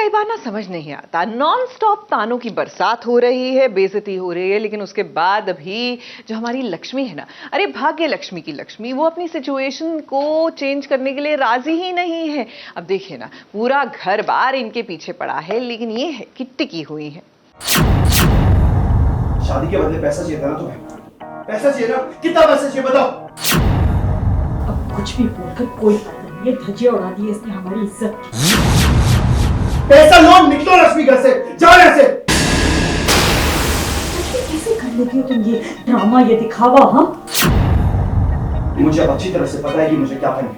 कई बार ना समझ नहीं आता, नॉन स्टॉप तानों की बरसात हो रही है, बेइज्जती हो रही है, लेकिन उसके बाद भी जो हमारी लक्ष्मी है ना, अरे भाग्य लक्ष्मी की लक्ष्मी, वो अपनी सिचुएशन को चेंज करने के लिए राजी ही नहीं है। अब देखिए ना, पूरा घर बार इनके पीछे पड़ा है, लेकिन ये है कि टिकी हुई है। शादी के बदले पैसा चाहिए था ना तुम्हें? पैसा चाहिए ना? कितना पैसा चाहिए बताओ? अब कुछ भी बोलकर कोई फायदा नहीं है, धज्जियां उड़ा दी इसने हमारी इज्जत की। पैसा लो, निकलो रश्मि घर से, जाओ यहाँ से। कैसे कर लेती हो तुम ये ड्रामा, ये दिखावा? हाँ, मुझे अब अच्छी तरह से पता है कि मुझे क्या करना है।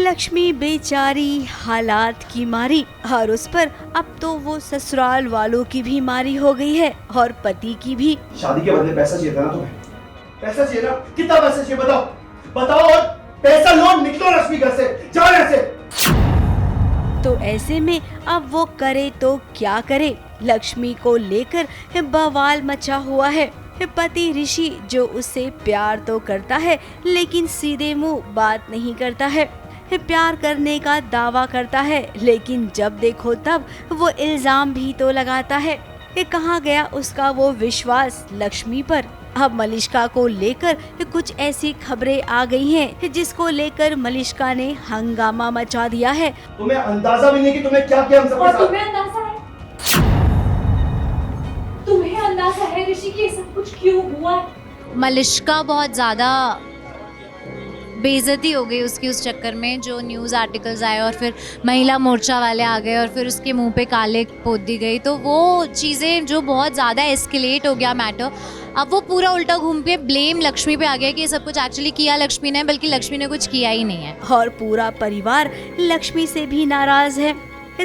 लक्ष्मी बेचारी हालात की मारी, और उस पर अब तो वो ससुराल वालों की भी मारी हो गई है और पति की भी। शादी के बदले पैसा चाहिए था ना तुम्हें? पैसा चाहिए ना? कितना पैसा चाहिए बताओ? बताओ, और पैसा लो, निकलो रश्मि घर से, जाओ यहाँ से। तो ऐसे में अब वो करे तो क्या करे, लक्ष्मी को लेकर बवाल मचा हुआ है। पति ऋषि जो उससे प्यार तो करता है, लेकिन सीधे मुंह बात नहीं करता है। प्यार करने का दावा करता है, लेकिन जब देखो तब वो इल्जाम भी तो लगाता है। कहाँ गया उसका वो विश्वास लक्ष्मी पर। अब मलिष्का को लेकर कुछ ऐसी खबरें आ गई हैं, जिसको लेकर मलिष्का ने हंगामा मचा दिया है। तुम्हें अंदाजा भी नहीं कि तुम्हें क्या किया हम सबके साथ। तुम्हें अंदाजा है? तुम्हें अंदाजा है ऋषि कि ये सब कुछ क्यों हुआ है? मलिष्का बहुत ज़्यादा बेइज्जती हो गई उसकी उस चक्कर में, जो न्यूज़ आर्टिकल्स आए और फिर महिला मोर्चा वाले आ गए और फिर उसके मुंह पे काले पोत दी गई, तो वो चीज़ें जो बहुत ज़्यादा एस्केलेट हो गया मैटर। अब वो पूरा उल्टा घूम के ब्लेम लक्ष्मी पे आ गया कि ये सब कुछ एक्चुअली किया लक्ष्मी ने, बल्कि लक्ष्मी ने कुछ किया ही नहीं है। और पूरा परिवार लक्ष्मी से भी नाराज है।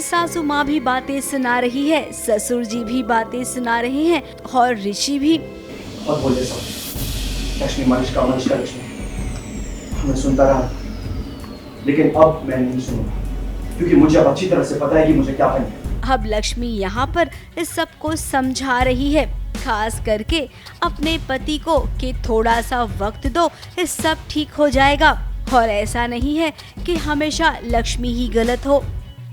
सासू माँ भी बातें सुना रही है, ससुर जी भी बातें सुना रहे हैं, और ऋषि भी। और बोले सब लक्ष्मी, मलिष्का, मलिष्का, लक्ष्मी, मैं सुनता रहा, लेकिन अब मैं नहीं सुनूंगा, क्योंकि मुझे अब अच्छी तरह से पता है कि मुझे क्या करना है। अब लक्ष्मी यहाँ पर इस सबको समझा रही है, खास करके अपने पति को, कि थोड़ा सा वक्त दो, इस सब ठीक हो जाएगा। और ऐसा नहीं है कि हमेशा लक्ष्मी ही गलत हो।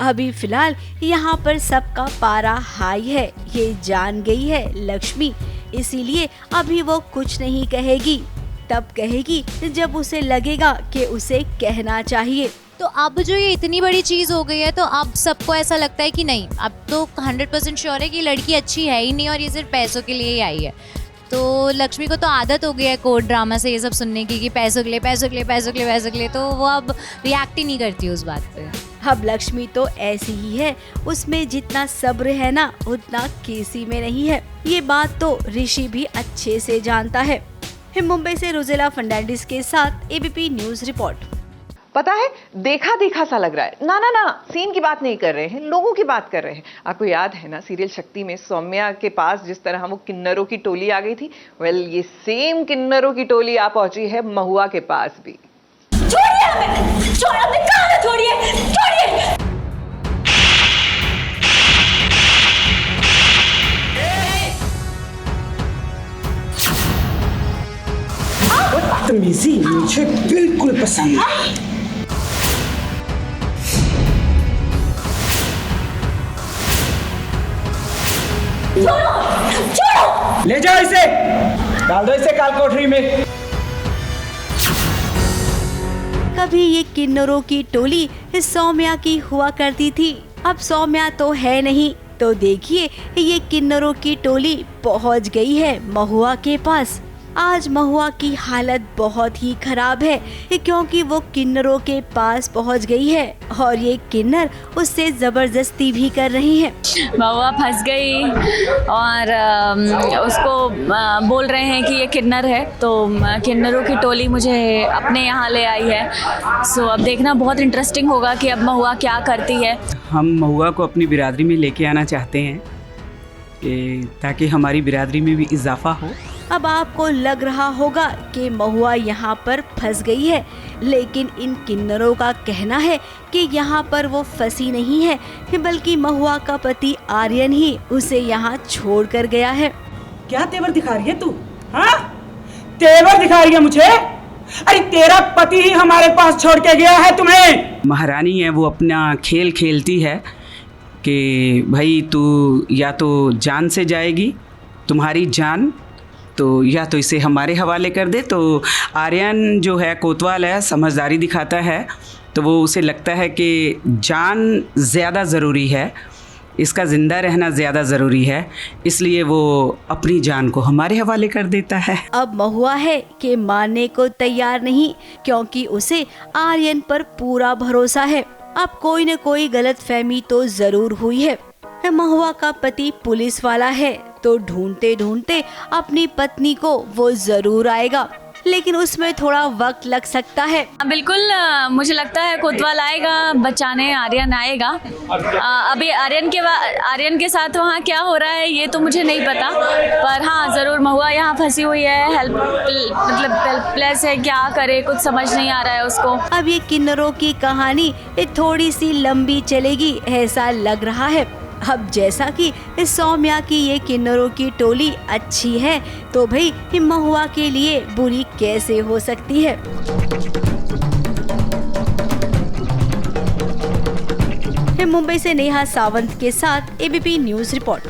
अभी फिलहाल यहाँ पर सबका पारा हाई है, ये जान गई है लक्ष्मी, इसीलिए अभी वो कुछ नहीं कहेगी। तब कहेगी जब उसे लगेगा कि उसे कहना चाहिए। तो अब जो ये इतनी बड़ी चीज़ हो गई है, तो अब सबको ऐसा लगता है कि नहीं, अब तो 100% श्योर है कि लड़की अच्छी है ही नहीं और ये सिर्फ पैसों के लिए ही आई है। तो लक्ष्मी को तो आदत हो गई है कोर्ट ड्रामा से ये सब सुनने की, कि पैसों के लिए, पैसों के लिए, पैसों के लिए, पैसों के लिए, तो वो अब रिएक्ट ही नहीं करती उस बात पे। अब लक्ष्मी तो ऐसी ही है, उसमें जितना सब्र है ना, उतना किसी में नहीं है। ये बात तो ऋषि भी अच्छे से जानता है। मुंबई से रोजेला फर्नांडिस के साथ एबीपी न्यूज रिपोर्ट। पता है, देखा देखा सा लग रहा है। ना ना ना, सीन की बात नहीं कर रहे हैं, लोगों की बात कर रहे हैं। आपको याद है ना, सीरियल शक्ति में सौम्या के पास जिस तरह वो किन्नरों की टोली आ गई थी, वेल ये सेम किन्नरों की टोली आ पहुंची है महुआ के पास भी। छोड़िए हमें, छोड़, अपने कान छोड़िए, छोड़िए। बदतमीजी मुझे बिल्कुल पसंद है। छोड़ो। ले जाओ इसे, डाल दो इसे काल कोठरी में। कभी ये किन्नरों की टोली सौम्या की हुआ करती थी, अब सौम्या तो है नहीं, तो देखिए ये किन्नरों की टोली पहुंच गई है महुआ के पास। आज महुआ की हालत बहुत ही खराब है, क्योंकि वो किन्नरों के पास पहुंच गई है और ये किन्नर उससे जबरदस्ती भी कर रही हैं। महुआ फंस गई और उसको बोल रहे हैं कि ये किन्नर है, तो किन्नरों की टोली मुझे अपने यहाँ ले आई है। सो अब देखना बहुत इंटरेस्टिंग होगा कि अब महुआ क्या करती है। हम महुआ को अपनी बिरादरी में लेके आना चाहते हैं, ताकि हमारी बिरादरी में भी इजाफा हो। अब आपको लग रहा होगा कि महुआ यहाँ पर फंस गई है, लेकिन इन किन्नरों का कहना है कि यहाँ पर वो फंसी नहीं है, बल्कि महुआ का पति आर्यन ही उसे यहाँ छोड़कर गया है। क्या तेवर दिखा रही है तू? हाँ, तेवर दिखा रही है मुझे? अरे तेरा पति ही हमारे पास छोड़ के गया है तुम्हें। महारानी है, वो अपना खेल खेलती है कि भाई तू या तो जान से जाएगी, तुम्हारी जान, तो या तो इसे हमारे हवाले कर दे। तो आर्यन जो है कोतवाल है, समझदारी दिखाता है, तो वो उसे लगता है कि जान ज़्यादा ज़रूरी है, इसका ज़िंदा रहना ज़्यादा ज़रूरी है, इसलिए वो अपनी जान को हमारे हवाले कर देता है। अब महुआ है कि मानने को तैयार नहीं, क्योंकि उसे आर्यन पर पूरा भरोसा है। अब कोई न कोई गलतफहमी तो जरूर हुई है। महुआ का पति पुलिस वाला है, तो ढूंढते ढूंढते अपनी पत्नी को वो जरूर आएगा, लेकिन उसमें थोड़ा वक्त लग सकता है। बिल्कुल, मुझे लगता है कोतवाल आएगा बचाने, आर्यन आएगा। अभी आर्यन के साथ वहाँ क्या हो रहा है ये तो मुझे नहीं पता, पर हाँ ज़रूर महुआ यहाँ फंसी हुई है, हेल्पलेस है, क्या करे कुछ समझ नहीं आ रहा है उसको। अब ये किन्नरों की कहानी थोड़ी सी लंबी चलेगी ऐसा लग रहा है। अब जैसा कि सौम्या की ये किन्नरों की टोली अच्छी है, तो भाई महुआ के लिए बुरी कैसे हो सकती है। मुंबई से नेहा सावंत के साथ ABP news report.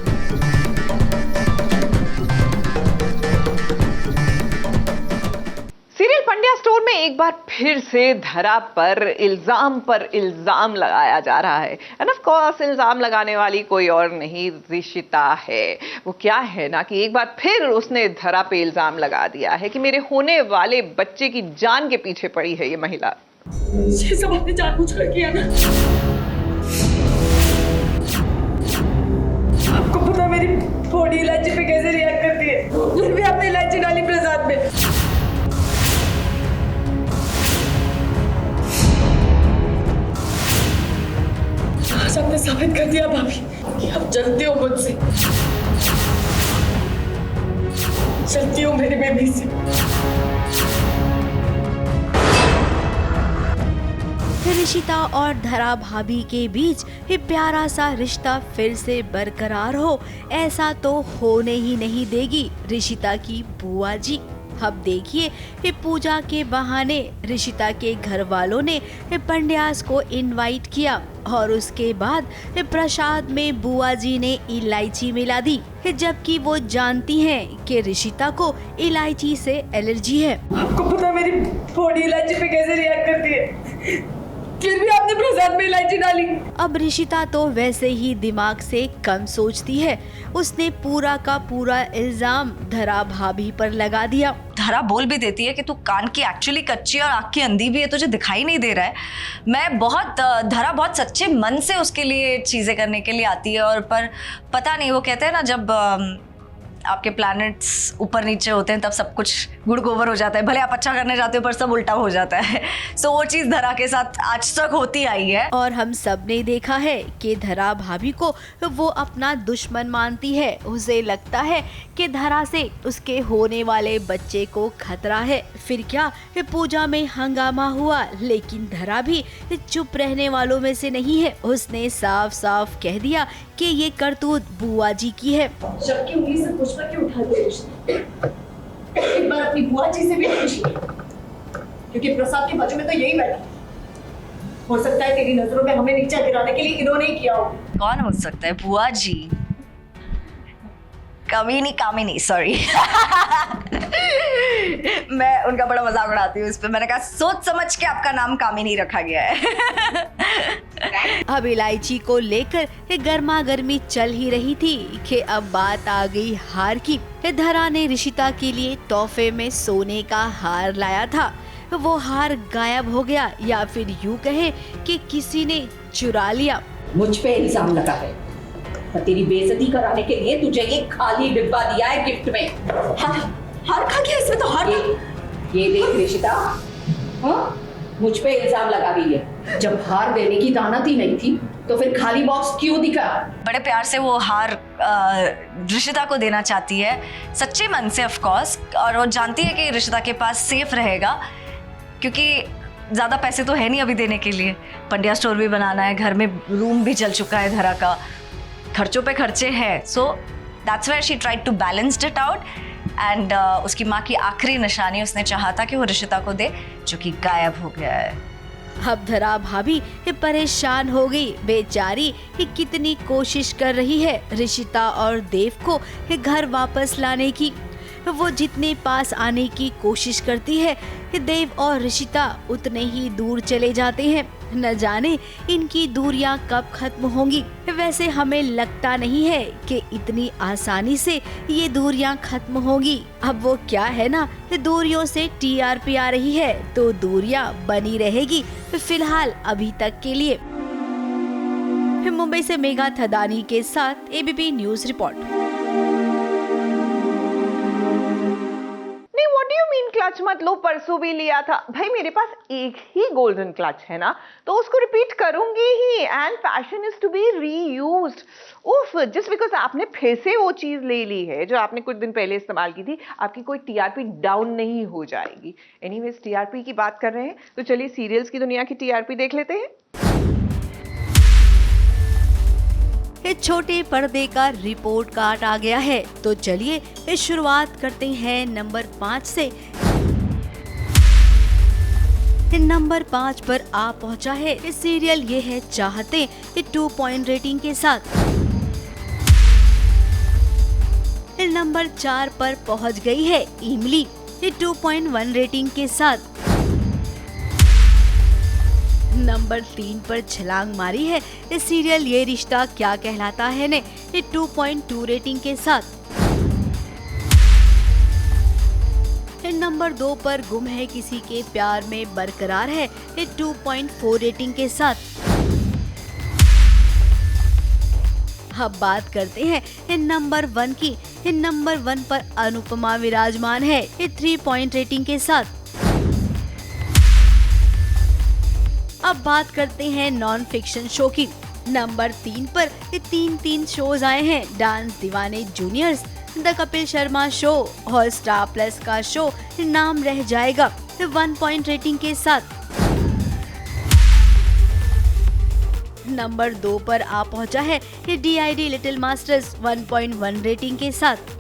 Serial Pandya store में एक बार फिर से धरा पर इल्जाम लगाया जा रहा है। एंड ऑफ कोर्स इल्जाम लगाने वाली कोई और नहीं, रिशिता है। वो क्या है ना कि एक बार फिर उसने धरा पे इल्जाम लगा दिया है कि मेरे होने वाले बच्चे की जान के पीछे पड़ी है ये महिला। ये सब आपने जानबूझकर किया ना? आपको पता मेरी बॉडी इलायची पे कैसे रिएक्ट करती है, फिर भी आपने इलायची डाली प्रसाद में। सबने साबित कर दिया भाभी कि आप जलती हो मुझसे, जलती हो मेरी बेबी से। रिशिता और धरा भाभी के बीच ये प्यारा सा रिश्ता फिर से बरकरार हो, ऐसा तो होने ही नहीं देगी रिशिता की बुआ जी। अब देखिए ये पूजा के बहाने रिशिता के घर वालों ने पंड्यास को इनवाइट किया और उसके बाद प्रसाद में बुआ जी ने इलायची मिला दी, जबकि वो जानती हैं कि रिशिता को इलायची से एलर्जी है। आपको पता मेरी बॉडी इलायची पे कैसे रिएक्ट करती है, फिर भी आपने प्रसाद में इलायची डाली। अब रिशिता तो वैसे ही दिमाग से कम सोचती है, उसने पूरा का पूरा इल्जाम धरा भाभी पर लगा दिया। धरा बोल भी देती है कि तू कान की एक्चुअली कच्ची और आँख की अंधी भी है, तुझे दिखाई नहीं दे रहा है। धरा बहुत सच्चे मन से उसके लिए चीज़ें करने के लिए आती है, और पर पता नहीं, वो कहते हैं ना जब आपके प्लैनेट्स ऊपर नीचे होते हैं तब सब कुछ गुड़ गोबर हो जाता है, भले आप अच्छा करने जाते हो पर सब उल्टा हो जाता है। सो वो चीज़ धरा के साथ आज तक होती आई है। और हम सब ने देखा है कि धरा भाभी को वो अपना दुश्मन मानती है। उसे लगता है कि धरा से उसके होने वाले बच्चे को खतरा है। फिर क्या पूजा में हंगामा हुआ, लेकिन धरा भी चुप रहने वालों में से नहीं है। उसने साफ साफ कह दिया कि ये करतूत बुआ जी की है। जबकि उंगली से मुझ पर क्यों उठाते हो? एक बार अपनी बुआ जी से भी पूछिए, क्योंकि प्रसाद के बाजू में तो यही बैठा। हो सकता है तेरी नजरों में हमें नीचे गिराने के लिए इन्होंने ही किया हो। कौन हो सकता है? बुआ जी? कामिनी सॉरी। मैं उनका बड़ा मजाक उड़ाती हूँ इस पे। मैंने कहा सोच समझ के आपका नाम कामिनी रखा गया है। अब इलायची को लेकर गर्मा गर्मी चल ही रही थी कि अब बात आ गई हार की। धरा ने रिशिता के लिए तोहफे में सोने का हार लाया था, वो हार गायब हो गया, या फिर यूं कहें कि किसी ने चुरा लिया। मुझ पे इल्जाम लगा है और तेरी बेइज्जती कराने के लिए तुझे ये खाली डिब्बा दिया है गिफ्ट में। हार खा गया इसमें तो हार। ये देख रिशिता, हाँ मुझ पे इल्जाम लगा रही है। जब हार देने की दानत ही नहीं थी तो फिर खाली बॉक्स क्यों दिखा? बड़े प्यार से वो हार रिशिता को देना चाहती है, सच्चे मन से ऑफ कोर्स, और वो जानती है कि रिशिता के पास सेफ रहेगा, क्योंकि ज़्यादा पैसे तो है नहीं अभी देने के लिए। पंड्या स्टोर भी बनाना है, घर में रूम भी चल चुका है धरा का, खर्चों पे खर्चे हैं। So that's why she tried to balance it out. And उसकी माँ की आखिरी निशानी उसने चाहा था कि वो ऋषिता को दे, जो कि गायब हो गया है। अब धरा भाभी परेशान हो गई। बेचारी कितनी कोशिश कर रही है ऋषिता और देव को घर वापस लाने की। वो जितने पास आने की कोशिश करती है, देव और ऋषिता उतने ही दूर चले जाते हैं। न जाने इनकी दूरियां कब खत्म होंगी। वैसे हमें लगता नहीं है कि इतनी आसानी से ये दूरियां खत्म होंगी। अब वो क्या है ना, दूरियों से टीआरपी आ रही है तो दूरियां बनी रहेगी फिलहाल अभी तक के लिए। मुंबई से मेघा थदानी के साथ एबीपी न्यूज रिपोर्ट। क्लच मत लो, परसों भी लिया था भाई। मेरे पास एक ही गोल्डन क्लच है ना, तो उसको रिपीट करूंगी ही। And fashion is to be reused. उफ, जस्ट बिकॉज आपने फिर से वो चीज ले ली है जो आपने कुछ दिन पहले इस्तेमाल की थी, आपकी कोई टीआरपी डाउन नहीं हो जाएगी। एनीवेज, टीआरपी की बात कर रहे हैं तो चलिए सीरियल्स की दुनिया की टीआरपी देख लेते हैं। छोटे पर्दे का रिपोर्ट कार्ड आ गया है, तो चलिए शुरुआत करते हैं नंबर 5 से। नंबर 5 पर आ पहुंचा है सीरियल ये है चाहते 2 रेटिंग के साथ। नंबर 4 पर पहुंच गई है इमली 2.1 रेटिंग के साथ। नंबर 3 पर छलांग मारी है सीरियल ये रिश्ता क्या कहलाता है ने 2.2 रेटिंग के साथ। नंबर 2 पर गुम है किसी के प्यार में बरकरार है 2.4 रेटिंग के साथ। अब बात करते हैं नंबर 1 की। नंबर 1 पर अनुपमा विराजमान है 3 रेटिंग के साथ। अब बात करते हैं नॉन फिक्शन शो की। नंबर 3 पर 3 शोज आए हैं। डांस दीवाने juniors, the Kapil Sharma show और स्टार प्लस का शो नाम रह जाएगा 1 रेटिंग के साथ। नंबर 2 पर आ पहुंचा है DID लिटिल मास्टर्स 1.1 रेटिंग के साथ।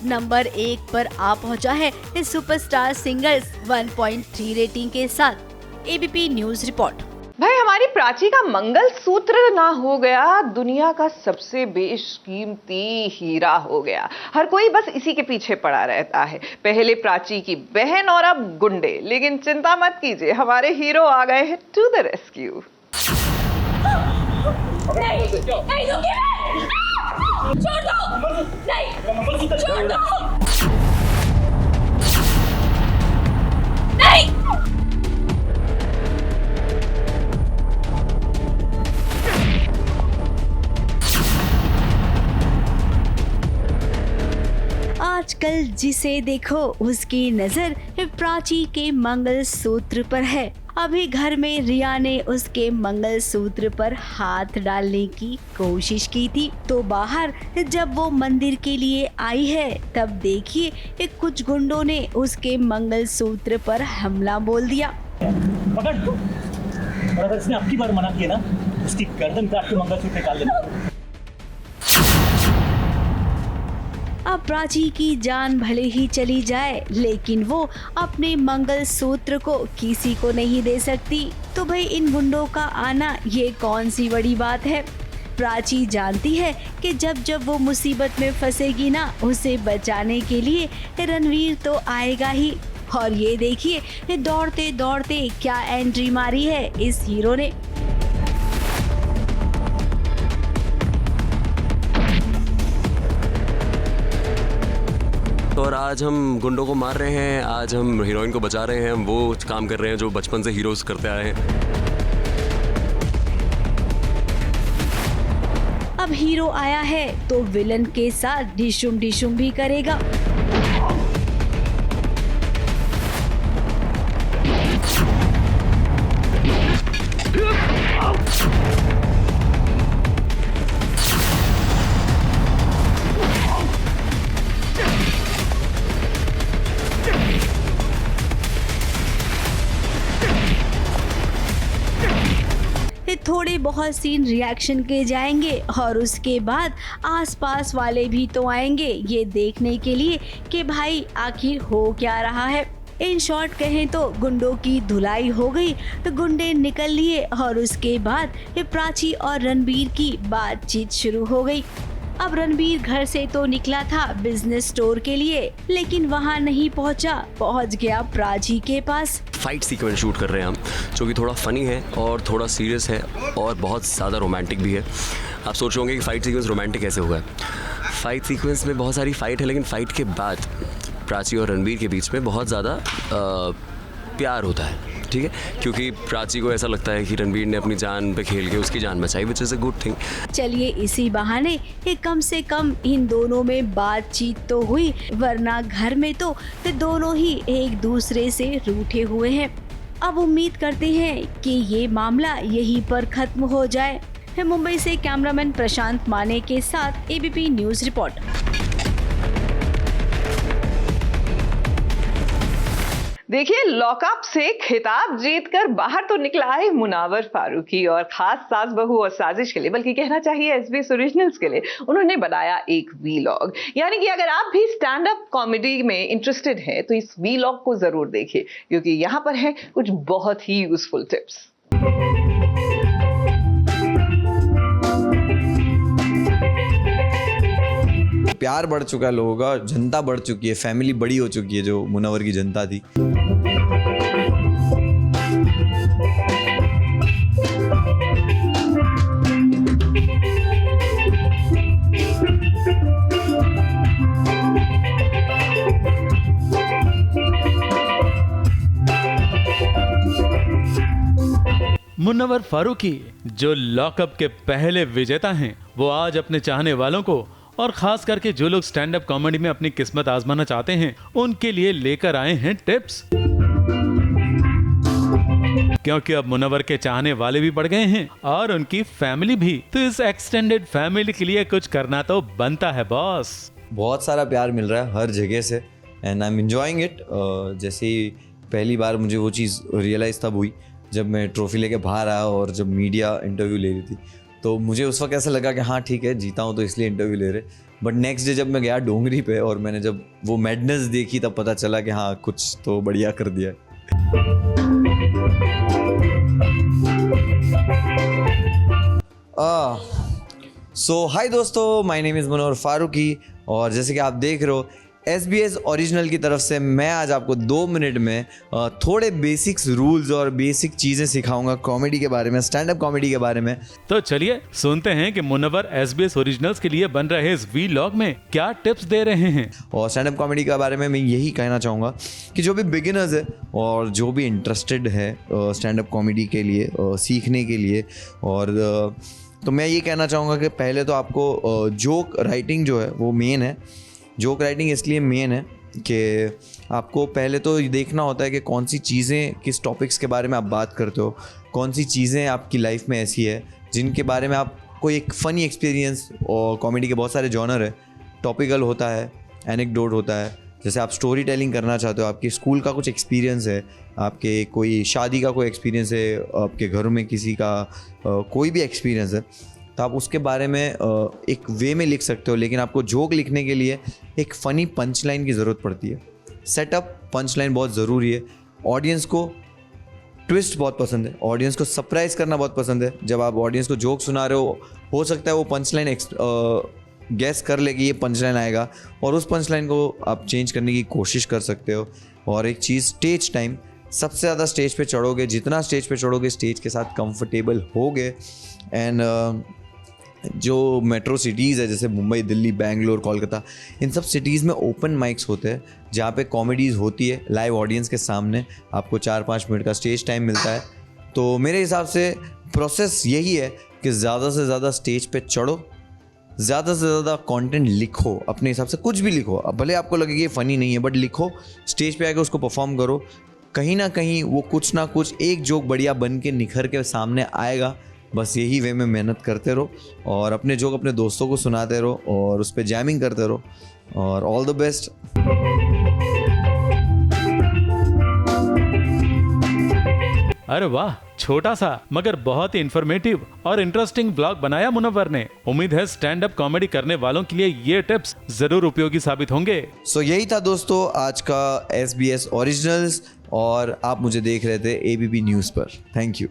नंबर 1 पर आ पहुंचा है सुपरस्टार सिंगर्स 1.3 रेटिंग के साथ। ABP news report. भाई, हमारी प्राची का मंगल सूत्र ना हो गया, दुनिया का सबसे बेशकीमती हीरा हो गया। हर कोई बस इसी के पीछे पड़ा रहता है। पहले प्राची की बहन और अब गुंडे। लेकिन चिंता मत कीजिए, हमारे हीरो आ गए हैं टू द रेस्क्यू। छोड़ दो! नहीं! छोड़ दो! नहीं! आजकल जिसे देखो उसकी नजर प्राची के मंगलसूत्र पर है। अभी घर में रिया ने उसके मंगलसूत्र पर हाथ डालने की कोशिश की थी, तो बाहर जब वो मंदिर के लिए आई है तब देखिए कुछ गुंडों ने उसके मंगलसूत्र पर हमला बोल दिया। पकड़! और अगर इसने अब की बार मना किया ना, उसकी गर्दन काट के मंगलसूत्र निकाल देना। अब प्राची की जान भले ही चली जाए, लेकिन वो अपने मंगलसूत्र को किसी को नहीं दे सकती। तो भाई इन गुंडों का आना ये कौन सी बड़ी बात है। प्राची जानती है कि जब जब वो मुसीबत में फंसेगी ना, उसे बचाने के लिए रणवीर तो आएगा ही। और ये देखिए दौड़ते दौड़ते क्या एंट्री मारी है इस हीरो ने। और आज हम गुंडों को मार रहे हैं, आज हम हीरोइन को बचा रहे हैं। हम वो काम कर रहे हैं जो बचपन से हीरोज करते आए हैं। अब हीरो आया है तो विलन के साथ डिशुम डिशुम भी करेगा। थोड़े बहुत सीन रिएक्शन के जाएंगे और उसके बाद आसपास वाले भी तो आएंगे ये देखने के लिए कि भाई आखिर हो क्या रहा है। इन शॉर्ट कहें तो गुंडों की धुलाई हो गई, गुंडे निकल लिए और उसके बाद प्राची और रणबीर की बातचीत शुरू हो गई। अब रणबीर घर से तो निकला था बिजनेस स्टोर के लिए, लेकिन वहाँ नहीं पहुँचा, पहुँच गया प्राची के पास। फाइट सीक्वेंस शूट कर रहे हैं हम, जो कि थोड़ा फनी है और थोड़ा सीरियस है और बहुत ज़्यादा रोमांटिक भी है। आप सोच रहे होंगे कि फ़ाइट सीक्वेंस रोमांटिक कैसे होगा। फाइट सीक्वेंस में बहुत सारी फ़ाइट है, लेकिन फ़ाइट के बाद प्राची और रणबीर के बीच में बहुत ज़्यादा प्यार होता है, ठीक है, क्योंकि प्राची को ऐसा लगता है कि रणबीर ने अपनी जान पे खेल के उसकी जान बचाई, which is a good thing. चलिए इसी बहाने कम से कम इन दोनों में बातचीत तो हुई, वरना घर में तो दोनों ही एक दूसरे से रूठे हुए हैं। अब उम्मीद करते हैं कि ये मामला यहीं पर खत्म हो जाए। मुंबई से कैमरामैन प्रशांत माने के साथ एबीपी न्यूज़ रिपोर्ट। देखिए, लॉकअप से खिताब जीतकर बाहर तो निकला है मुनव्वर फारूकी, और खास सास बहू और साजिश के लिए, बल्कि कहना चाहिए एसबीएस ओरिजिनल्स के लिए, उन्होंने बनाया एक वीलॉग। यानी कि अगर आप भी स्टैंड अप कॉमेडी में इंटरेस्टेड हैं तो इस वीलॉग को जरूर देखिए, क्योंकि यहाँ पर है कुछ बहुत ही यूजफुल टिप्स। प्यार बढ़ चुका है लोगों का, जनता बढ़ चुकी है, फैमिली बड़ी हो चुकी है जो मुनव्वर की जनता थी। मुनव्वर फारूकी, जो लॉकअप के पहले विजेता हैं, वो आज अपने चाहने वालों को और खास करके जो लोग स्टैंड अप कॉमेडी में अपनी किस्मत आजमाना चाहते हैं, उनके लिए लेकर आए हैं टिप्स। क्योंकि अब मुनव्वर के चाहने वाले भी बढ़ गए हैं और उनकी फैमिली भी, तो इस एक्सटेंडेड फैमिली के लिए कुछ करना तो बनता है बॉस। बहुत सारा प्यार मिल रहा है हर जगह से and I am enjoying it. जैसे ही पहली बार मुझे वो चीज़ रियलाइज़ तब हुई जब मैं ट्रॉफी लेके बाहर आया और जब मीडिया इंटरव्यू ले रही थी, तो मुझे उस वक्त ऐसा लगा कि हाँ ठीक है, जीता हूँ तो इसलिए इंटरव्यू ले रहे। बट नेक्स्ट डे जब मैं गया डोंगरी पे और मैंने जब वो मैडनेस देखी, तब पता चला कि हाँ कुछ तो बढ़िया कर दिया है। सो हाय दोस्तों, my name is Munawar Faruqui, और जैसे कि आप देख रहे हो SBS ओरिजिनल की तरफ से मैं आज आपको 2 मिनट में थोड़े बेसिक्स रूल्स और बेसिक चीज़ें सिखाऊंगा कॉमेडी के बारे में, स्टैंड अप कॉमेडी के बारे में। तो चलिए सुनते हैं कि मुनव्वर SBS ओरिजिनल्स के लिए बन रहे इस वीलॉग में क्या टिप्स दे रहे हैं। और स्टैंड अप कॉमेडी के बारे में मैं यही कहना चाहूँगा कि जो भी बिगिनर्स है और जो भी इंटरेस्टेड है स्टैंड अप कॉमेडी के लिए सीखने के लिए, और तो मैं ये कहना चाहूँगा कि पहले तो आपको जोक राइटिंग जो है वो मेन है। जोक राइटिंग इसलिए मेन है कि आपको पहले तो देखना होता है कि कौन सी चीज़ें, किस टॉपिक्स के बारे में आप बात करते हो, कौन सी चीज़ें आपकी लाइफ में ऐसी है जिनके बारे में आपको एक फ़नी एक्सपीरियंस, और कॉमेडी के बहुत सारे जॉनर है, टॉपिकल होता है, एनेक्डोट होता है। जैसे आप स्टोरी टेलिंग करना चाहते हो, आपके स्कूल का कुछ एक्सपीरियंस है, आपके कोई शादी का कोई एक्सपीरियंस है, आपके घर में किसी का कोई भी एक्सपीरियंस है, तो आप उसके बारे में एक वे में लिख सकते हो। लेकिन आपको जोक लिखने के लिए एक फ़नी पंच लाइन की ज़रूरत पड़ती है। सेटअप पंच लाइन बहुत ज़रूरी है। ऑडियंस को ट्विस्ट बहुत पसंद है, ऑडियंस को सरप्राइज़ करना बहुत पसंद है। जब आप ऑडियंस को जोक सुना रहे हो सकता है वो पंच लाइन गैस कर ले कि ये पंच लाइन आएगा, और उस पंच लाइन को आप चेंज करने की कोशिश कर सकते हो। और एक चीज़, स्टेज टाइम। सबसे ज़्यादा स्टेज पे चढ़ोगे, जितना स्टेज पे चढ़ोगे स्टेज के साथ कंफर्टेबल होगे। एंड जो मेट्रो सिटीज़ है जैसे मुंबई, दिल्ली, बेंगलोर, कोलकाता, इन सब सिटीज़ में ओपन माइक्स होते हैं जहाँ पे कॉमेडीज़ होती है लाइव ऑडियंस के सामने। आपको 4-5 मिनट का स्टेज टाइम मिलता है। तो मेरे हिसाब से प्रोसेस यही है कि ज़्यादा से ज़्यादा स्टेज पे चढ़ो, ज़्यादा से ज़्यादा कंटेंट लिखो, अपने हिसाब से कुछ भी लिखो। अब भले आपको लगे कि ये फ़नी नहीं है, बट लिखो, स्टेज पे आके उसको परफॉर्म करो। कहीं ना कहीं वो कुछ ना कुछ एक जोक बढ़िया बन के निखर के सामने आएगा। बस यही वे में मेहनत करते रहो और अपने जोक अपने दोस्तों को सुनाते रहो और उस पर जैमिंग करते रहो, और ऑल द बेस्ट। अरे वाह, छोटा सा मगर बहुत ही इंफॉर्मेटिव और इंटरेस्टिंग ब्लॉग बनाया मुनव्वर ने। उम्मीद है स्टैंड अप कॉमेडी करने वालों के लिए ये टिप्स जरूर उपयोगी साबित होंगे। सो यही था दोस्तों आज का SBS ओरिजिनल्स, और आप मुझे देख रहे थे ABP न्यूज़ पर। Thank you.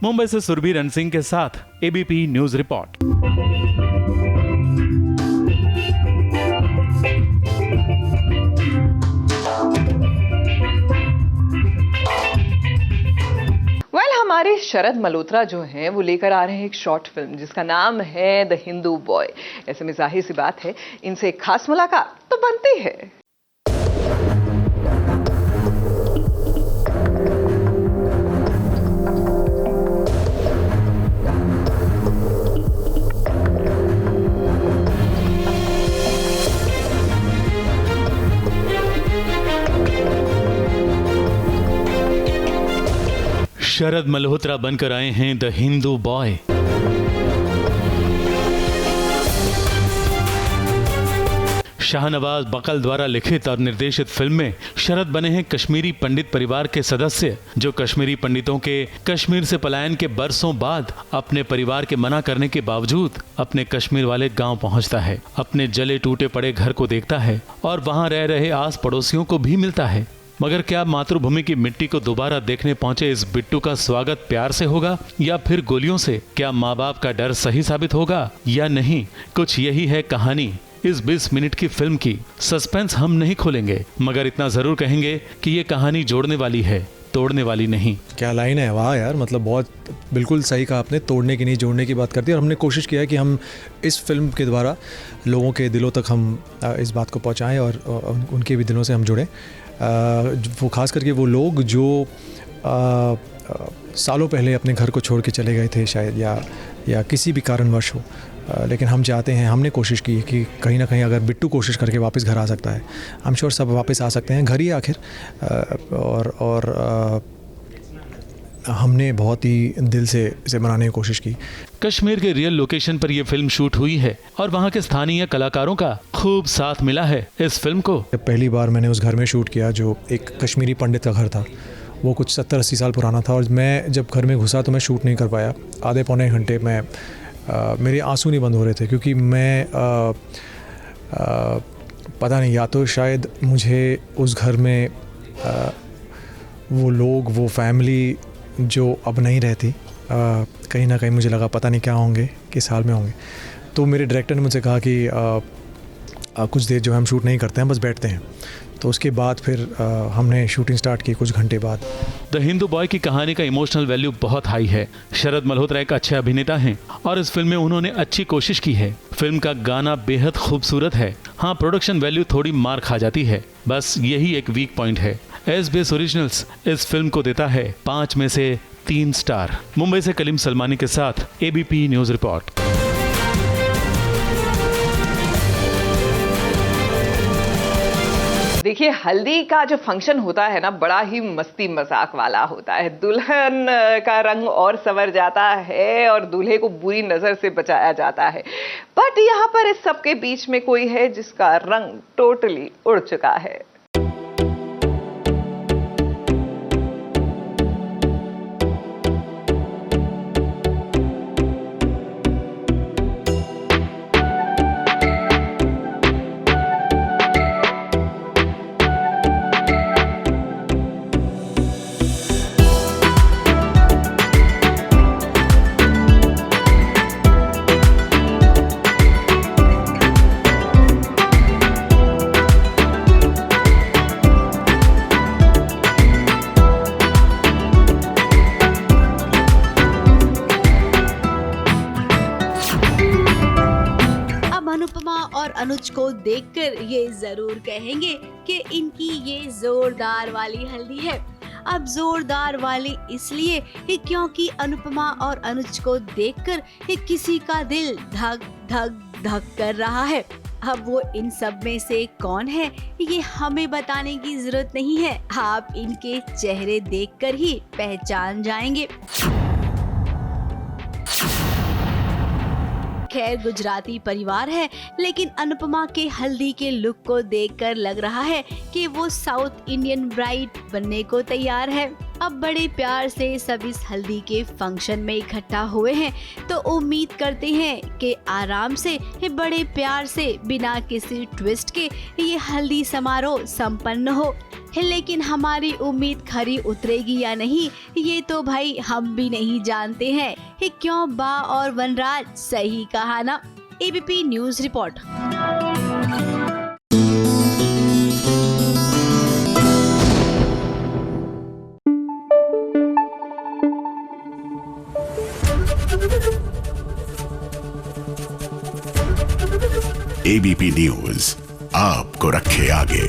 मुंबई से सुरभि रण सिंह के साथ ABP न्यूज रिपोर्ट। हमारे शरद मल्होत्रा जो हैं वो लेकर आ रहे हैं एक शॉर्ट फिल्म जिसका नाम है द हिंदू बॉय। ऐसे में जाहिर सी बात है इनसे एक खास मुलाकात तो बनती है। शरद मल्होत्रा बनकर आए हैं द हिंदू बॉय। शाहनवाज बकल द्वारा लिखित और निर्देशित फिल्म में शरद बने हैं कश्मीरी पंडित परिवार के सदस्य, जो कश्मीरी पंडितों के कश्मीर से पलायन के बरसों बाद अपने परिवार के मना करने के बावजूद अपने कश्मीर वाले गांव पहुंचता है, अपने जले टूटे पड़े घर को देखता है और वहां रह रहे आस पड़ोसियों को भी मिलता है। मगर क्या मातृभूमि की मिट्टी को दोबारा देखने पहुंचे इस बिट्टू का स्वागत प्यार से होगा या फिर गोलियों से? क्या माँ बाप का डर सही साबित होगा या नहीं? कुछ यही है कहानी इस 20 मिनट की फिल्म की। सस्पेंस हम नहीं खोलेंगे, मगर इतना जरूर कहेंगे कि ये कहानी जोड़ने वाली है, तोड़ने वाली नहीं। क्या लाइन है, वाह यार, मतलब बहुत बिल्कुल सही कहा आपने। तोड़ने की नहीं, जोड़ने की बात करती है। और हमने कोशिश किया है कि हम इस फिल्म के द्वारा लोगों के दिलों तक हम इस बात को पहुंचाएं और उनके भी दिलों से हम जुड़ें। वो खास करके वो लोग जो सालों पहले अपने घर को छोड़ के चले गए थे शायद, या किसी भी कारणवश हो, लेकिन हम चाहते हैं, हमने कोशिश की है कि कहीं ना कहीं अगर बिट्टू कोशिश करके वापस घर आ सकता है, आई एम श्योर सब वापस आ सकते हैं, घर ही आखिर। और हमने बहुत ही दिल से इसे बनाने की कोशिश की। कश्मीर के रियल लोकेशन पर यह फिल्म शूट हुई है और वहाँ के स्थानीय कलाकारों का खूब साथ मिला है इस फिल्म को। पहली बार मैंने उस घर में शूट किया जो एक कश्मीरी पंडित का घर था। वो कुछ 70-80 साल पुराना था और मैं जब घर में घुसा तो मैं शूट नहीं कर पाया। आधे पौने घंटे में मेरे आंसू नहीं बंद हो रहे थे, क्योंकि मैं पता नहीं, या तो शायद मुझे उस घर में वो लोग, वो फैमिली जो अब नहीं रहती, कहीं ना कहीं मुझे लगा पता नहीं क्या होंगे, किस हाल में होंगे। तो मेरे डायरेक्टर ने मुझे कहा कि कुछ देर जो हम शूट नहीं करते हैं, बस बैठते हैं। तो उसके बाद फिर हमने शूटिंग स्टार्ट की कुछ घंटे बाद। द हिंदू बॉय की कहानी का इमोशनल वैल्यू बहुत हाई है। शरद मल्होत्रा एक अच्छे अभिनेता हैं और इस फिल्म में उन्होंने अच्छी कोशिश की है। फिल्म का गाना बेहद खूबसूरत है। हाँ, प्रोडक्शन वैल्यू थोड़ी मार खा जाती है, बस यही एक वीक पॉइंट है। SBS ओरिजिनल्स इस फिल्म को देता है 5 में से 3 स्टार। मुंबई से कलीम सलमानी के साथ ABP न्यूज रिपोर्ट। देखिए, हल्दी का जो फंक्शन होता है ना, बड़ा ही मस्ती मजाक वाला होता है। दुल्हन का रंग और संवर जाता है और दूल्हे को बुरी नजर से बचाया जाता है। बट यहाँ पर इस सब के बीच में कोई है जिसका रंग टोटली उड़ चुका है। अनुज को देखकर ये जरूर कहेंगे कि इनकी ये जोरदार वाली हल्दी है। अब जोरदार वाली इसलिए क्योंकि अनुपमा और अनुज को देखकर किसी का दिल धक धक धक कर रहा है। अब वो इन सब में से कौन है ये हमें बताने की जरूरत नहीं है, आप इनके चेहरे देखकर ही पहचान जाएंगे। खैर गुजराती परिवार है, लेकिन अनुपमा के हल्दी के लुक को देखकर लग रहा है कि वो साउथ इंडियन ब्राइड बनने को तैयार है। अब बड़े प्यार से सब इस हल्दी के फंक्शन में इकट्ठा हुए हैं, तो उम्मीद करते हैं कि आराम से बड़े प्यार से बिना किसी ट्विस्ट के ये हल्दी समारोह संपन्न हो। लेकिन हमारी उम्मीद खरी उतरेगी या नहीं, ये तो भाई हम भी नहीं जानते हैं। क्यों बा और वनराज, सही कहा ना। ABP news report. ABP news आपको रखे आगे।